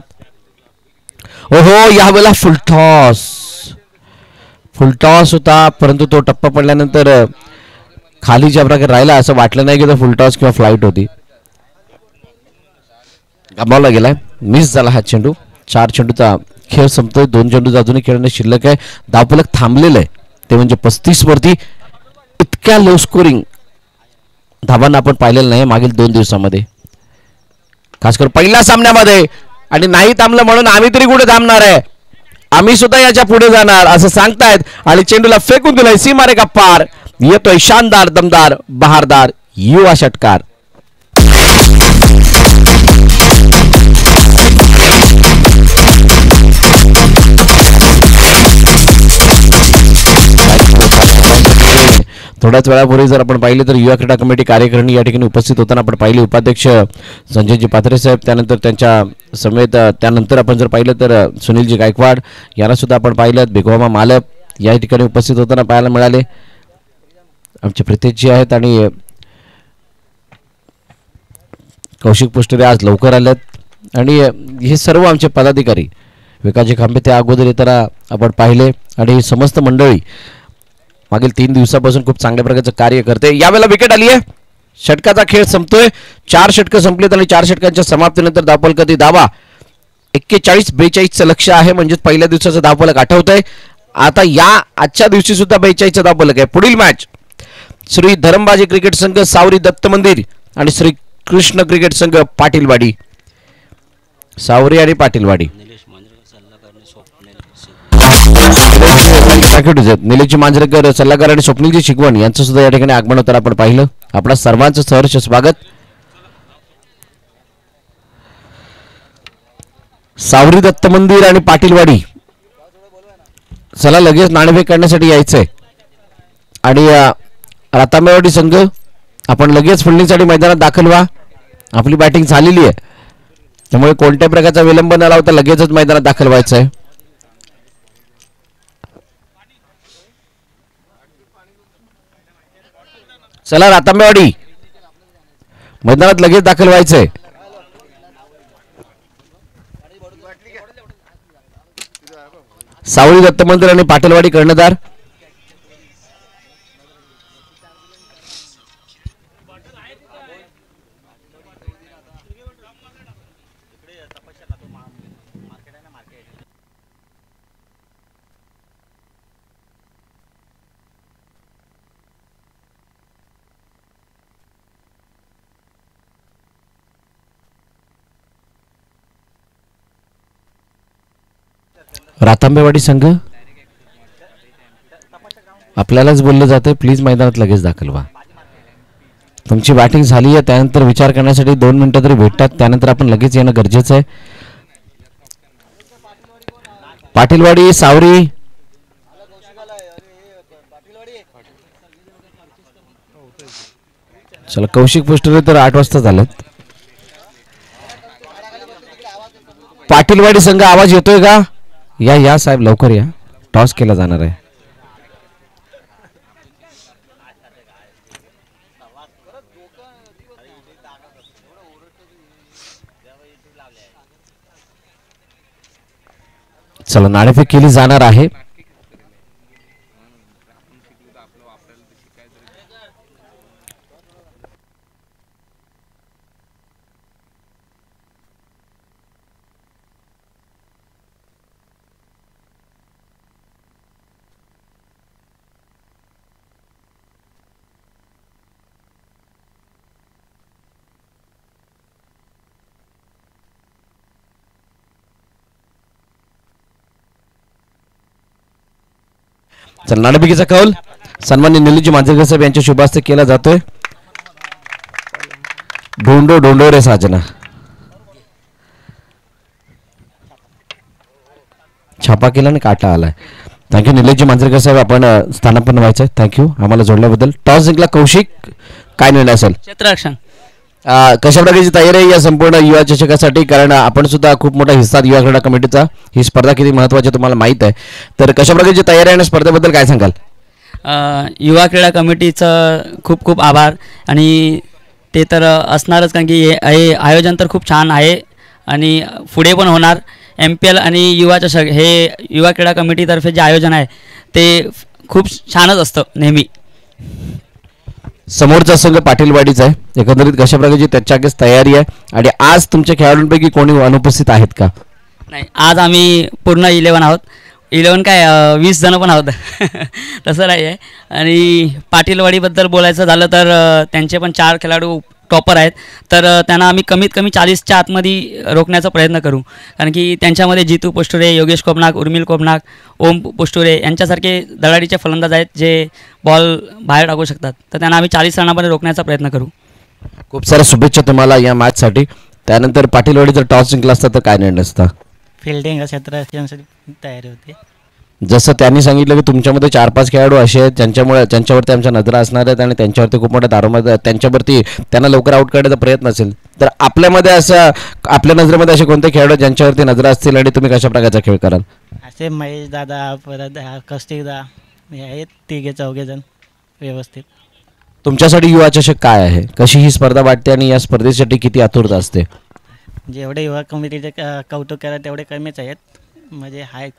ओहो यावेळेला फुलटॉस होता, परंतु तो टप्पा पडल्यानंतर खाली ज्या प्रकारे राहिला असं वाटलं नाही की तो फुलटॉस किंवा फ्लाईट होती. गमावला गेलाय, मिस झाला हा चेंडू. 4 चेंडूचा खेळ संपतोय. 2 चेंडू अजूनही खेळणे शिल्लक आहे. धावफलक थांबलेलं आहे ते म्हणजे 35 वरती. इतक्या लो स्कोरिंग धावांना आपण पाहिलेलं नाही मागील 2 दिवसामध्ये, खास करून पहिल्या सामन्यामध्ये. आणि नाही थांबलं म्हणून आम्ही तरी कुठे थांबणार आहे, आम्ही सुद्धा याच्या पुढे जाणार असं सांगतायत. आणि चेंडूला फेकून दिलाय सीमारेखा पार. येतोय शानदार दमदार बहारदार युवा षटकार. थोड्याच वेळापूर्वी जर आपण पाहिलं तर युवा क्रीडा कमिटी कार्यकारिणी या ठिकाणी उपस्थित होताना आपण पाहिले. उपाध्यक्ष संजयजी पात्रे साहेब, त्यानंतर त्यांच्या समेत त्यानंतर आपण जर पाहिलं तर सुनीलजी गायकवाड यांना सुद्धा आपण पाहिलं. भिगवामा मालक या ठिकाणी उपस्थित होताना पाहायला मिळाले. आमचे प्रितेशजी आहेत आणि कौशिक पुष्टरे आज लवकर आलेत. आणि हे सर्व आमचे पदाधिकारी विकासजी खांबे त्या अगोदर येताना आपण पाहिले. आणि समस्त मंडळी मागील 3 दिवसापासून खूप चांगल्या प्रकारचं कार्य करते. यावेळेला विकेट आली आहे, षटकाचा खेळ संपतोय. 4 षटकं संपलेत आणि 4 षटकांच्या समाप्तीनंतर धावफलकातील दावा 41-42चं लक्ष आहे. म्हणजेच पहिल्या दिवसाचं धावफलक आठवत आहे. आता या आजच्या दिवशी सुद्धा 42चं धावफलक आहे. पुढील मॅच श्री धरमबाजी क्रिकेट संघ सावरी दत्त मंदिर आणि श्री कृष्ण क्रिकेट संघ पाटीलवाडी. सावरी आणि पाटीलवाडी. निलेशजी मांजरेकर सल्लागार आणि स्वप्नीलजी शिकवण यांचं सुद्धा या ठिकाणी आगमन होताना आपण पाहिलं. आपल्या सर्वांचं सहर्ष स्वागत. सावरी दत्त मंदिर आणि पाटीलवाडी, चला लगेच नाणेफेक करण्यासाठी यायचंय. आणि रातांबेवाडी संघ आपण लगेच फिल्डिंगसाठी मैदानात दाखल व्हा. आपली बॅटिंग झालेली आहे त्यामुळे कोणत्या प्रकारचा विलंब न लावता लगेचच मैदानात दाखल व्हायचं आहे. चला रातांबेवाडी मैदानात लगेच दाखल व्हायचंय. सावळी दत्त मंदिर आणि पाटीलवाडी कर्णधार. रातांबेवाडी संघ आपल्यालाच बोललं जाते प्लीज मैदानात लगेच दाखल व्हा. तुमची बॅटिंग झाली आहे त्यानंतर विचार करण्यासाठी 2 मिनिटं तरी भेटतात, त्यानंतर आपण लगेच येणं गरजेचं आहे. पाटीलवाडी सावरी चला कौशिक पुष्टरे तर 8 वाजता झालेत. पाटीलवाडी संघ आवाज येतोय का? या साहेब लवकर या, टॉस केला जाणार आहे. चला नाणेफेक केली जाणार आहे. चल नाणेफेकीचा कौल सन्माननीय निलूजी मांजरेकर साहेब यांच्या शुभ हस्ते केला जातोय. ढोंडो ढोंडो रे साजना छापा केला आणि काटा आलाय. थँक्यू निलेशजी मांजरेकर साहेब आपण स्थानापन्न व्हायचं. थँक्यू आम्हाला जोडल्याबद्दल. टॉस जिंकला कौशिक, काय निर्णय असेल? क्षेत्ररक्षण. कशा प्रकारची तयारी आहे या संपूर्ण युवा चषकासाठी? कारण आपण सुद्धा खूप मोठा हिस्सा युवा क्रीडा कमिटीचा. ही स्पर्धा किती महत्त्वाची तुम्हाला माहीत आहे, तर कशा प्रकारची तयारी आहे आणि स्पर्धेबद्दल काय सांगाल? युवा क्रीडा कमिटीचं खूप खूप आभार. आणि ते तर असणारच, कारण की हे आयोजन तर खूप छान आहे आणि पुढे पण होणार. MPL आणि युवा चषक हे युवा क्रीडा कमिटीतर्फे जे आयोजन आहे ते खूप छानच असतं नेहमी. समोरचा संघ पाटीलवाडीचा आहे. एकंदरीत कशा प्रकारची त्याच्याकडेच तयारी आहे आणि आज तुमच्या खेळाडूंपैकी कोणी अनुपस्थित आहेत का? नाही, आज आम्ही पूर्ण 11 आहोत. 11 काय 20 जण पण आहोत तसं नाही आहे. आणि पाटीलवाडीबद्दल बोलायचं झालं तर त्यांचे पण 4 खेळाडू टॉपर आहेत. तर त्यांना आम्ही कमीत कमी 40च्या आतमध्ये रोखण्याचा प्रयत्न करू, कारण की त्यांच्यामध्ये जितू पोस्टुरे, योगेश कोपनाक, उर्मिल कोपनाक, ओम पोस्टुरे यांच्यासारखे धडाडीचे फलंदाज आहेत जे बॉल बाहेर टाकू शकतात. तर त्यांना आम्ही 40 रनामध्ये रोखण्याचा प्रयत्न करू. खूप साऱ्या शुभेच्छा तुम्हाला या मॅचसाठी. त्यानंतर पाटीलवाडी जर टॉस जिंकला असता तर काय निर्णय असता? फिल्डिंग क्षेत्ररक्षणासाठी तयारी होती. जसं त्यांनी सांगितलं की तुमच्यामध्ये 4-5 खेळाडू असे आहेत त्यांच्यावरती आमच्या नजरा असणार आहेत आणि त्यांच्यावरती खूप मोठ्या दारोमध्ये त्यांच्यावरती त्यांना लवकर आउट करण्याचा प्रयत्न असेल, तर आपल्यामध्ये असं आपल्या नजरेमध्ये असे कोणते खेळाडू ज्यांच्यावरती नजरा असतील आणि तुम्ही कशा प्रकारचा खेळ कराल? असे महेश दादा, परत कौशिकदा, हे आहेत 3-4 जण व्यवस्थित. तुमच्यासाठी युवा चषक काय आहे? कशी ही स्पर्धा वाटते आणि या स्पर्धेसाठी किती आतुरता असते? जेवढे युवा कमिटीचे कौतुक करा तेवढे कमीच आहेत, म्हणजे आहेत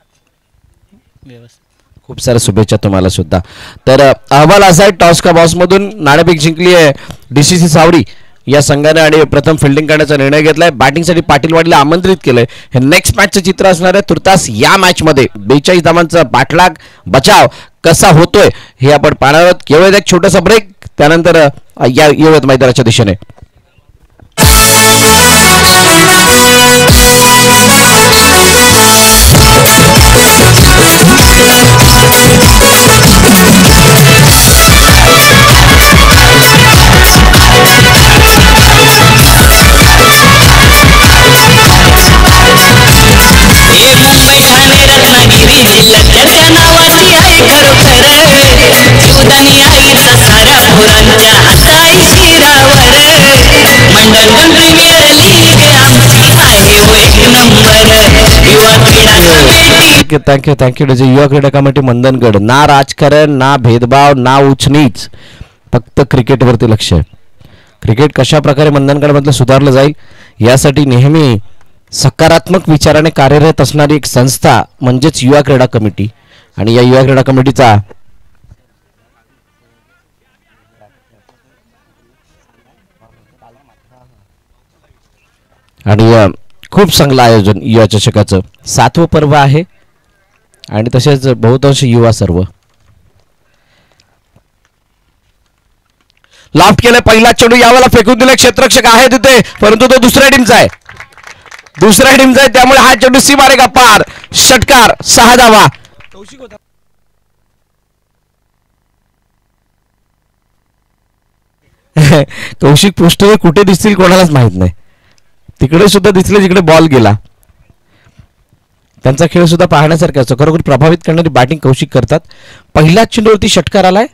व्यवस्थित. खूप साऱ्या शुभेच्छा तुम्हाला सुद्धा. तर अहवाल असा आहे, टॉस का बॉसमधून नाणेफेक जिंकली आहे DCC सावरी या संघाने आणि प्रथम फिल्डिंग करण्याचा निर्णय घेतलाय. बॅटिंगसाठी पाटीलवाडीला आमंत्रित केलंय. हे नेक्स्ट मॅचचं चित्र असणार आहे. तुर्तास या मॅचमध्ये 42 धावांचा पाठलाग बचाव कसा होतोय हे आपण पाहणार आहोत. केवळ एक छोटासा ब्रेक, त्यानंतर या येवत मैदानाच्या दिशेने. मुंबई ठाणे रत्नागिरी जिल्ह्यात चर्चा नावाची आहे खरोखर. जीवदानी आईचा साऱ्या पोरांच्या हाताई शिरावर. मंडणगड प्रीमियर लीग आमची आहे व 1 नंबर. युवा क्रीडा कमिटी. थँक्यू युवा क्रीडा कमिटी मंदनगड. ना राजकारण, ना भेदभाव, ना उचनीच, फक्त क्रिकेटवरती लक्ष आहे. क्रिकेट कशा प्रकारे मंदनगडमधलं सुधारलं जाईल यासाठी नेहमी सकारात्मक विचाराने कार्यरत असणारी एक संस्था म्हणजेच युवा क्रीडा कमिटी. आणि या युवा क्रीडा कमिटीचा आणि खूप चांगलं आयोजन युवा चषकाचं 7वं पर्व आहे आणि तसेच बहुतांश युवा सर्व. लॉफ्ट केलं, पहिला चेंडू यावेळेला फेकून दिला. क्षेत्ररक्षक आहे तिथे, परंतु तो दुसऱ्या टीमचा आहे त्यामुळे हा चेंडू सी मारेगा पार. षटकार, 6 धावा. कौशिक पोस्टर कुठे दिसतील कोणालाच माहित नाही. तिकडे सुद्धा दिसले जिकडे बॉल गेला. त्यांचा खेळ सुद्धा पाहण्यासारखा असतो. खरोखर प्रभावित करणारी बॅटिंग कौशिक करतात. पहिल्याच चेंडूवरती षटकार आलाय.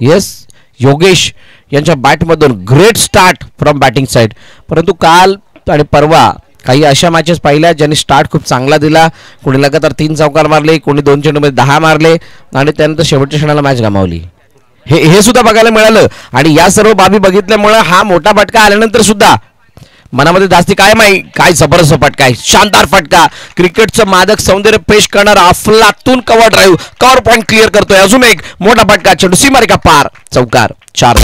येस, योगेश यांच्या बॅटमधून great start from batting side. परंतु काल आणि परवा काही अशा मॅचेस पाहिल्या ज्यांनी स्टार्ट खूप चांगला दिला. कोणी लगातार 3 चौकार मारले, कोणी 2 चेंडूमध्ये 10 मारले आणि त्यानंतर शेवटच्या क्षणाला मॅच गमावली. हे सुद्धा बघायला मिळालं. आणि या सर्व बाबी बघितल्यामुळे हा मोठा फटका आल्यानंतर सुद्धा मनामध्ये जास्ती काय जबरदस्त फटका आहे, शानदार फटका. क्रिकेटचं मादक सौंदर्य पेश करणारा अफलातून cover drive, cover point clear करतोय. अजून एक मोठा फटका, चेंडू सी मारेगा पार. चौकार, 4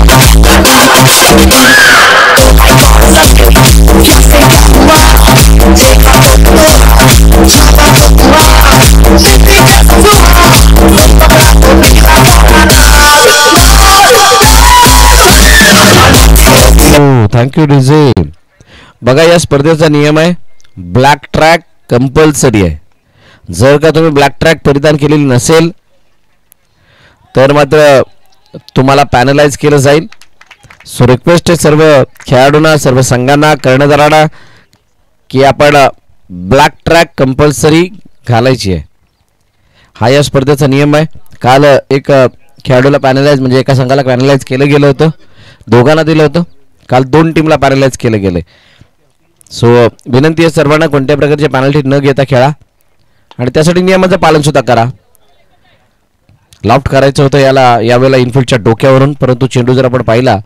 थँक्यू डीजे. बघा, या स्पर्धेचा नियम आहे ब्लॅक ट्रॅक कंपल्सरी आहे. जर का तुम्ही ब्लॅक ट्रॅक परिधान केलेली नसेल तर मात्र तुम्हाला पॅनलाइज केलं जाईल. सो रिक्वेस्ट आहे सर्व खेळाडूंना, सर्व संघांना, कर्णधारांना की आपण ब्लॅक ट्रॅक कंपल्सरी घालायची आहे. हा या स्पर्धेचा नियम आहे. काल एक खेळाडूला पॅनलाइज म्हणजे एका संघाला पॅनलाइज केलं गेलं होतं, दोघांना दिलं होतं. काल 2 टीमला पॅनलाइज केलं गेलं. सो विनंती आहे सर्वांना कोणत्या प्रकारची पेनल्टी न घेता खेळा आणि त्यासाठी नियमाचं पालन सुद्धा करा. लॉफ्ट करायचं होतं यावेळेला इनफिल्डच्या डोक्यावरून, परंतु चेंडू जर आपण पाहिला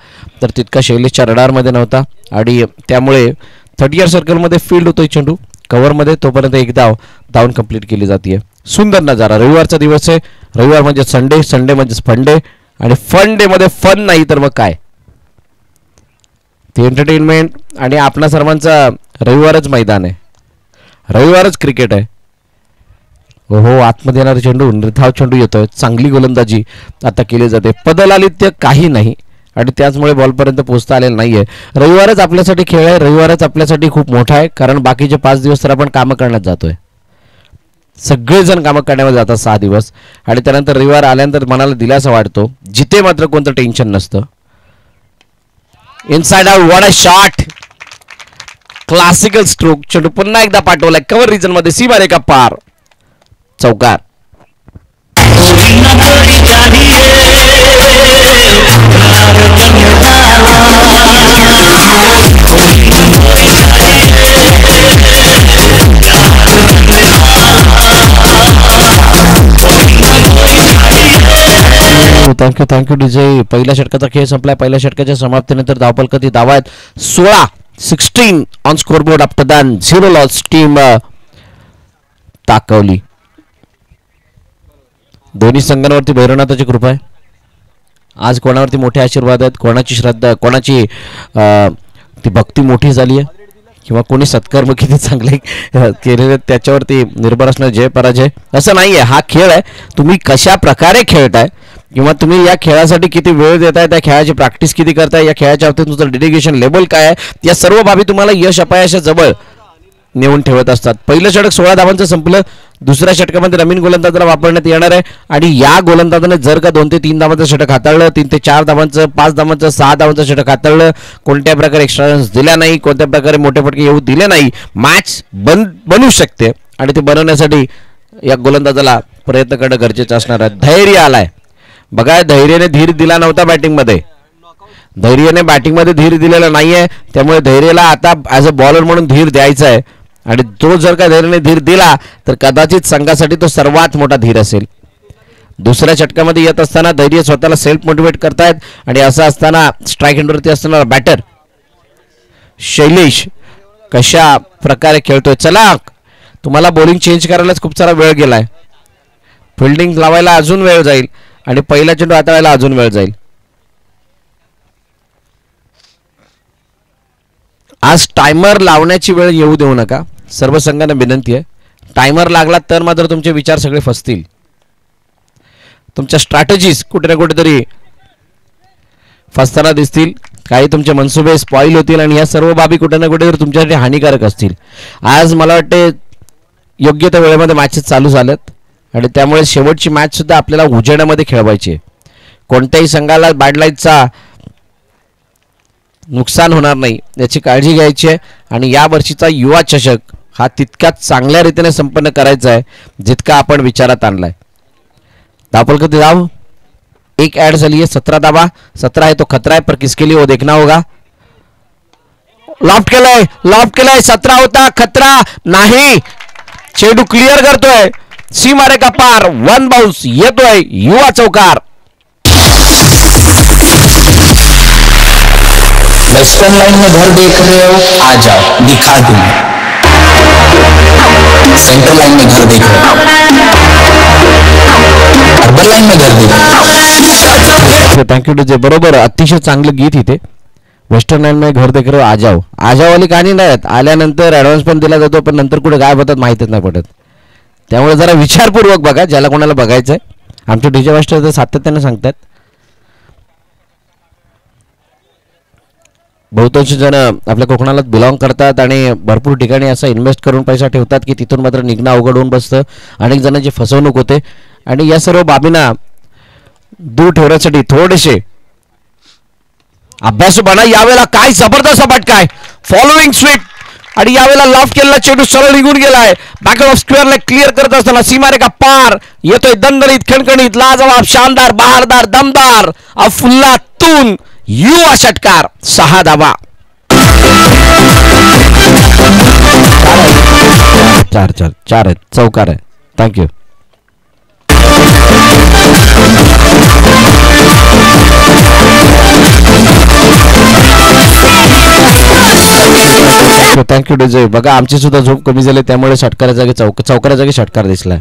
तर तितका शैलेशच्या रडारमध्ये नव्हता आणि त्यामुळे 30 सर्कलमध्ये फील्ड होतोय चेंडू कव्हरमध्ये, तोपर्यंत एक धावून कंप्लीट केली जाते. सुंदर नजारा. रविवारचा दिवस आहे. रविवार म्हणजे संडे, संडे म्हणजे फन डे आणि फन डे मध्ये फन नाही तर मग काय, ते एंटरटेनमेंट आणि आपणा सर्वांचा रविवारच मैदान आहे, रविवारच क्रिकेट आहे. हो आतमध्ये येणारा चेंडू निर्धाव चेंडू येतोय. चांगली गोलंदाजी आता केली जाते. पदलालित्य काही नाही आणि त्याचमुळे बॉलपर्यंत पोहोचता आलेलं नाहीये. रविवारच आपल्यासाठी खेळ आहे, रविवारच आपल्यासाठी खूप मोठा आहे, कारण बाकीचे 5 दिवस तर आपण कामं करण्यात जातोय. सगळेजण कामं करण्यामध्ये जातात 6 दिवस आणि त्यानंतर रविवार आल्यानंतर मनाला दिलासा वाटतो, जिथे मात्र कोणतं टेन्शन नसतं. Inside out, what a shot, classical stroke. चेंडू पुन्हा एकदा पाठवलाय कव्हर रिजन मध्ये, सीमा रेखा पार, चौकार. Thank you DJ. पहिल्या षटकाचा खेळ संपलाय. पहिल्या षटकाच्या समाप्तीनंतर धावफलक किती धावा आहेत? 16 on scoreboard. After then 0 loss. Team ताकवली. दोन्ही संघांवरती भैरवनाथाची कृपा आहे. आज कोणावरती मोठे आशीर्वाद आहेत, कोणाची श्रद्धा, कोणाची ती भक्ती मोठी झाली आहे किंवा कोणी सत्कर्म किती चांगले केलेले त्याच्यावरती निर्भर असणं जय पराजय असं नाही आहे. हा खेळ आहे. तुम्ही कशा प्रकारे खेळताय किंवा तुम्ही या खेळासाठी किती वेळ देताय, त्या खेळाची प्रॅक्टिस किती करताय, या खेळाच्या बाबतीत तुमचं डेडिकेशन लेवल काय आहे, या सर्व बाबी तुम्हाला यश अपयशाजवळ नेऊन ठेवत असतात. पहिलं षटक 16 धावांचं संपलं. दुसऱ्या षटकामध्ये नवीन गोलंदाजाला वापरण्यात येणार आहे आणि या गोलंदाजाने जर का 2 ते 3 धावांचं षटक हाताळलं, 3 ते 4 धावांचं, 5 धावांचं, 6 धावांचं षटक हाताळलं, कोणत्या प्रकारे एक्स्ट्रा रन्स दिल्या नाही, कोणत्या प्रकारे मोठे फटके येऊ दिले नाही, मॅच बनू शकते आणि ते बनवण्यासाठी या गोलंदाजाला प्रयत्न करणं गरजेचं असणार आहे. धैर्य आलाय बघा. धैर्याने धीर दिला नव्हता बॅटिंगमध्ये, धैर्याने बॅटिंगमध्ये धीर दिलेला नाहीये. त्यामुळे धैर्याला आता ॲज अ बॉलर म्हणून धीर द्यायचा आहे आणि तो जर का धैर्याने धीर दिला तर कदाचित संघासाठी तो सर्वात मोठा धीर असेल. दुसऱ्या षटकामध्ये येत असताना धैर्य स्वतःला सेल्फ मोटिवेट करतायत आणि असं असताना स्ट्राईक एंडवरती असताना बॅटर शैलेश कशा प्रकारे खेळतोय. चला, तुम्हाला बॉलिंग चेंज करायलाच खूप सारा वेळ गेलाय. फिल्डिंग लावायला अजून वेळ जाईल आणि पहिला चेंडू हाताळायला अजून वेळ जाईल. आज टायमर लावण्याची वेळ येऊ देऊ नका. सर्व संघांना विनंती आहे. टायमर लागला तर मात्र तुमचे विचार सगळे फसतील. तुमच्या स्ट्रॅटेजीज कुठे ना कुठेतरी फसताना दिसतील. काही तुमचे मनसुबे स्पॉइल होतील आणि या सर्व बाबी कुठे ना कुठेतरी तुमच्यासाठी हानिकारक असतील. आज मला वाटते योग्य त्या वेळेमध्ये मॅचेस चालू झाल्यात आणि त्यामुळे शेवटची मॅच सुद्धा आपल्याला उजेडामध्ये खेळवायची आहे. कोणत्याही संघाला बॅडलाईटचा नुकसान होणार नाही याची काळजी घ्यायची आहे आणि या वर्षीचा युवा चषक हा तितक्याच चांगल्या रीतीने संपन्न करायचा आहे जितका आपण विचारात आणलाय. धावफलक किती धाव? 1 ऍड झाली आहे. 17 धावा. 17 है तो खतरा है पर किसके लिए वो देखना होगा. लॉफ्ट केलाय 17 होता. खतरा नाही. चेंडू क्लिअर करतोय. सीमा रेखा पार. 1 बाउन्स येतोय. युवा चौकार. वेस्टर्न लाइन में घर देख रहे हो, आ जाओ दिखा दूं. सेंट्रल लाइन में घर देख रहे हो, अर्बन लाइन में घर देख रहे हो. Thank you DJ. बरोबर, अतिशय चांगलं गीत इथे. वेस्टर्न लाइन में घर देख रहे हो, आ जाओ. आ जाओ वाली कहाणी नाही. आल्यानंतर ऍडव्हान्स पण दिला जातो पण नंतर कुठे गायब होतात माहितीच नाही पडत. त्यामुळे जरा विचारपूर्वक बघा ज्याला कोणाला बघायचंय. आमचे डीजे मास्टर सातत्याने सांगतात. बहुतांश जण आपल्या कोकणाला बिलॉंग करतात आणि भरपूर ठिकाणी असं इन्व्हेस्ट करून पैसा ठेवतात की तिथून मात्र निघणं अवघड होऊन बसतं. अनेक जणांची फसवणूक होते आणि या सर्व बाबींना दूर ठेवण्यासाठी थोडेसे अभ्यासू बना. यावेळेला काय जबरदस्त फटका आहे, फॉलोइंग स्वीप, आणि यावेळेला लॉफ केलेला चेंडू सरळ निघून गेलाय. Back of square leg clear करत असताना सीमारेखा पार येतोय दणदणीत, खणखणीत, लाजवाब, शानदार, बहारदार, दमदार, अफुल्लातून युवा षटकार. 6 धावा. 4 आहेत, चौकार आहे. थँक्यू. Thank you DJ. बघा आमची सुद्धा झोप कमी झाली, त्यामुळे षटकारा जागी चौकारा जागी षटकार दिसलाय.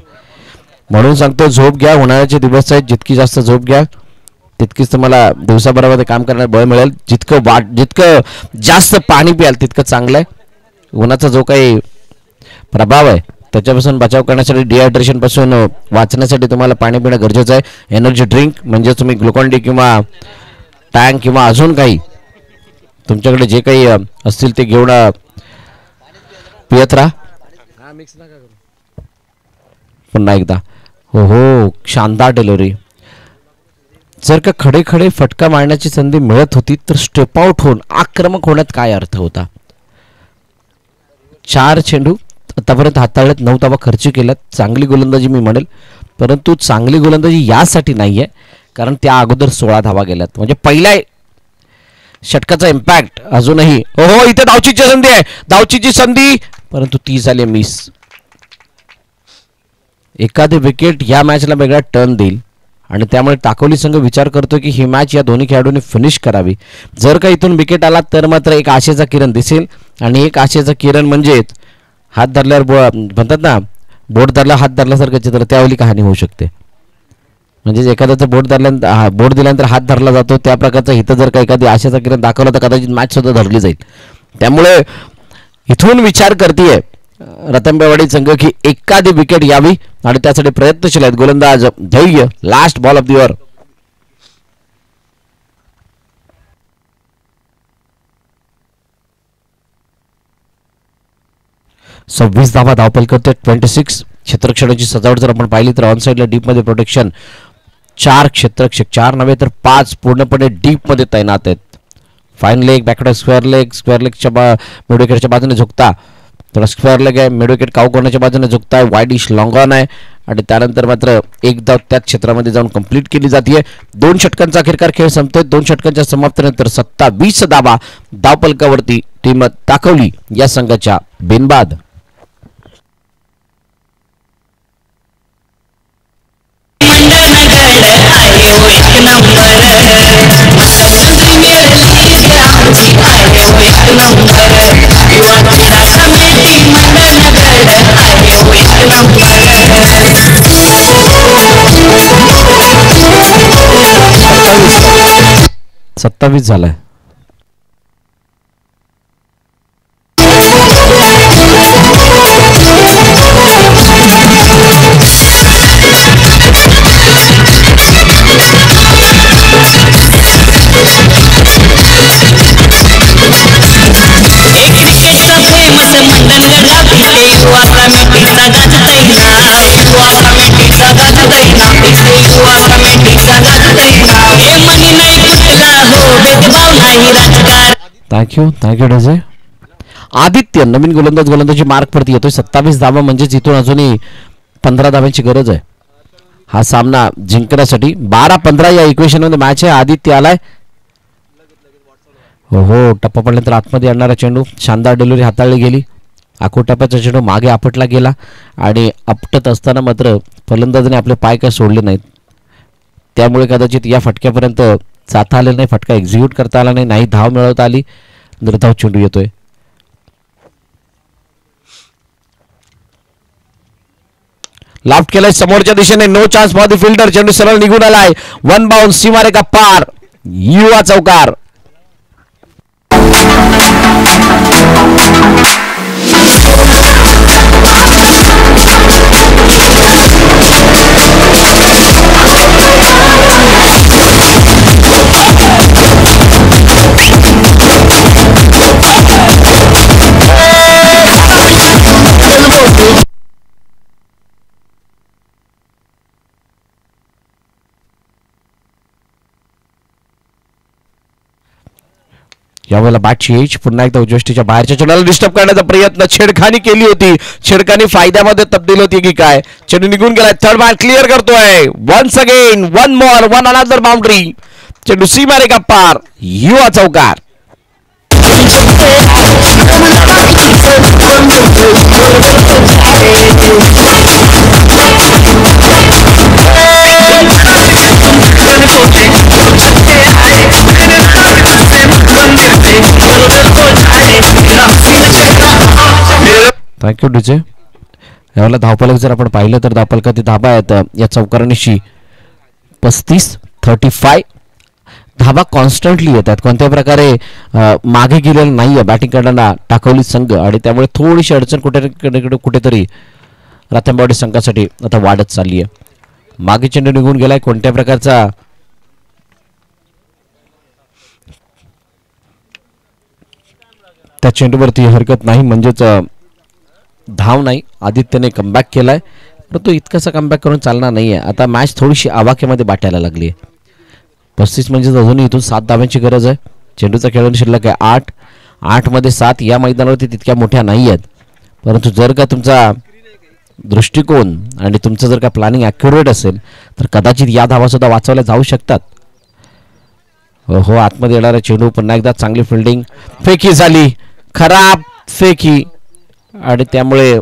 म्हणून सांगतो झोप घ्या. उन्हाळ्याचे दिवस आहेत, जितकी जास्त झोप घ्या तितकीच तुम्हाला दिवसाभरामध्ये काम करण्यात बळ मिळेल. जितकं जास्त पाणी प्याल तितकं चांगलं आहे. उन्हाचा जो काही प्रभाव आहे त्याच्यापासून बचाव करण्यासाठी, डिहायड्रेशन पासून वाचण्यासाठी तुम्हाला पाणी पिणं गरजेचं आहे. एनर्जी ड्रिंक म्हणजे तुम्ही ग्लुकॉन डी किंवा टँक किंवा अजून काही तुमच्याकडे जे काही असतील ते घेऊन पियत राहा. पुन्हा एकदा हो, शानदार डिलिव्हरी. जर का खडे खडे फटका मारण्याची संधी मिळत होती तर स्टेप आउट होऊन आक्रमक होण्यात काय अर्थ होता. 4 चेंडू आतापर्यंत हाताळल्यात, 9 धावा खर्च केल्यात. चांगली गोलंदाजी मी म्हणेल, परंतु चांगली गोलंदाजी यासाठी नाहीये कारण त्या अगोदर 16 धावा गेल्यात. म्हणजे पहिल्या षटकाचा इम्पॅक्ट अजूनही. हो, इथे धावचीची संधी आहे, धावचीची संधी, परंतु ती झाली मिस. एखादी विकेट या मॅचला वेगळा टर्न देईल आणि त्यामुळे टाकोली संघ विचार करतो की ही मॅच या दोन्ही खेळाडूंनी फिनिश करावी. जर का इथून विकेट आला तर मात्र एक आशेचा किरण दिसेल, आणि एक आशेचा किरण म्हणजेच हात धरल्यावर म्हणतात ना, बोट धरला हात धरल्यासारखं चित्र, त्यावेळी कहाणी होऊ शकते. म्हणजे एखाद्याचं बोट दिल्यानंतर हात धरला जातो, त्या प्रकारचा इथं जर का एखादी आशेचा किरण दाखवला तर कदाचित मॅच सुद्धा धरली जाईल. त्यामुळे इथून विचार करतेय रतनबेवाडी संघ की एखादी विकेट यावी आणि त्यासाठी प्रयत्नशील आहेत गोलंदाज धैर्य. Last ball of the over. सव्वीस धावा धावपल करते. 26 क्षेत्ररक्षणाची सजावट जर आपण पाहिली तर ऑन साईडला डीप मध्ये प्रोटेक्शन 4 क्षेत्ररक्षक, 4 नव्हे तर 5 पूर्णपणे डीप मध्ये तैनात आहेत. फाईन लेग, बॅकवर्ड स्क्वेअर लेगच्या मिडविकेटच्या बाजूने झुकता, थोडा स्क्वेअर लेग आहे, मिडविकेट काऊ करण्याच्या बाजूने झुकता आहे, वाईडिश लॉंग ऑन आहे, आणि त्यानंतर मात्र एक धाव त्याच क्षेत्रामध्ये जाऊन कंप्लीट केली जाते. 2 षटकांचा अखेरकार खेळ संपतोय. 2 षटकांच्या समाप्तीनंतर 27 धावा धावपलकावरती टीम दाखवली या संघाच्या बिनबाद. सत्तावीस झालाय. थँक्यू डझे. आदित्य नवीन गोलंदाजी मार्क वरती येतोय. 27 धावा म्हणजेच इथून अजूनही 15 धावांची गरज आहे हा सामना जिंकण्यासाठी. 12-15 या इक्वेशन मध्ये मॅच आहे. आदित्य आलाय. हो, टप्पा पडल्यानंतर आतमध्ये आणणारा चेंडू, शानदार डिलिव्हरी हाताळली गेली. आखोटप्प्याचा चेंडू मागे आपटला गेला आणि आपटत असताना मात्र फलंदाजाने आपले पाय काय सोडले नाहीत, त्यामुळे कदाचित या फटक्यापर्यंत जाता आले नाही, फटका एक्झिक्यूट करता आला नाही, धाव मिळवता आली. निर्धाव चेंडू येतोय. लाफ्ट केलाय समोरच्या दिशेने, no chance for the fielder. चेंडू सरळ निघून आलाय. 1 बाउन्स, सीमारेखा पार, युवा चौकार. यावेळेला बॅटची एज पुन्हा एकदा उजवष्टीच्या बाहेरच्या चेंडूला डिस्टर्ब करण्याचा प्रयत्न, छेडखानी केली होती, छेडखानी फायद्यामध्ये तब्दील होती की काय, चेंडू निघून गेलाय, थर्ड मॅच क्लिअर करतोय, once again one more one another boundary, चेंडू सीमारेखा पार, युवा चौकार. Thank you DJ. यावेळेला धावफलक जर आपण पाहिलं तर धावफलकात धाबा आहेत या चौकारांशी 35-35 धाबा कॉन्स्टंटली येतात. कोणत्या प्रकारे मागे गेलेलं नाही आहे बॅटिंग करताना टाकवली संघ आणि त्यामुळे थोडीशी अडचण कुठेतरी रातंबावडी संघासाठी आता वाढत चालली आहे. मागे चेंडू निघून गेलाय, कोणत्या प्रकारचा त्या चेंडूवरती हरकत नाही, म्हणजेच धाव नाही. आदित्यने कमबॅक केलाय परंतु इतकंसं कमबॅक करून चालणार नाहीये. आता मॅच थोडीशी आवाक्यामध्ये बाटायला लागली आहे. 35 म्हणजे अजूनही इथून 7 धाब्यांची गरज आहे. चेंडूचा खेळून शिल्लक आहे 8 मध्ये 7 या मैदानावरती तितक्या मोठ्या नाही आहेत, परंतु जर का तुमचा दृष्टिकोन आणि तुमचं जर का प्लॅनिंग ॲक्युरेट असेल तर कदाचित या धावा सुद्धा वाचवल्या जाऊ शकतात. हो आतमध्ये येणारा चेंडू, पुन्हा एकदा चांगली फिल्डिंग, फेकी झाली, खराब फेकी आणि त्यामुळे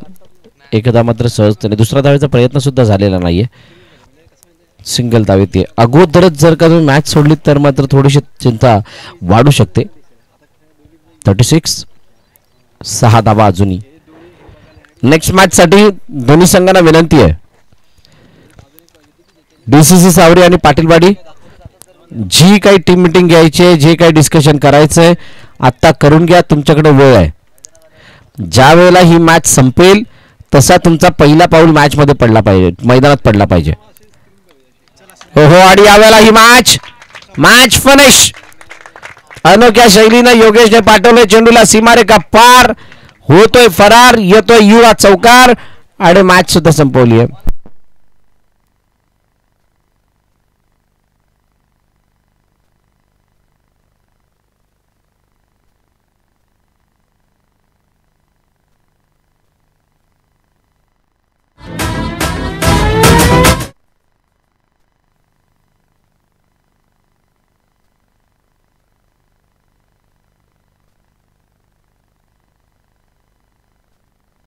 एकदा मात्र सहजतेने दुसरा धावेचा प्रयत्न सुद्धा झालेला नाहीये. सिंगल धाव येते. अगोदरच जर का तुम्ही मॅच सोडली तर मात्र थोडीशी चिंता वाढू शकते. 36 6 धावा अजूनही. नेक्स्ट मॅच साठी दोन्ही संघांना विनंती आहे, DCC सावरी आणि पाटीलवाडी, जी काही टीम मिटिंग घ्यायची आहे, जे काही डिस्कशन करायचंय आता करून घ्या. तुमच्याकडे वेळ आहे. ज्या वेळेला ही मॅच संपेल तसा तुमचा पहिला पाऊल मॅच मध्ये पडला पाहिजे, मैदानात पडला पाहिजे. हो आणि यावेळेला ही मॅच फिनिश अनोख्या शैलीनं योगेशने पाठवले. चेंडूला सीमारेखा पार, होतोय फरार, येतोय युवा चौकार आणि मॅच सुद्धा संपवली आहे.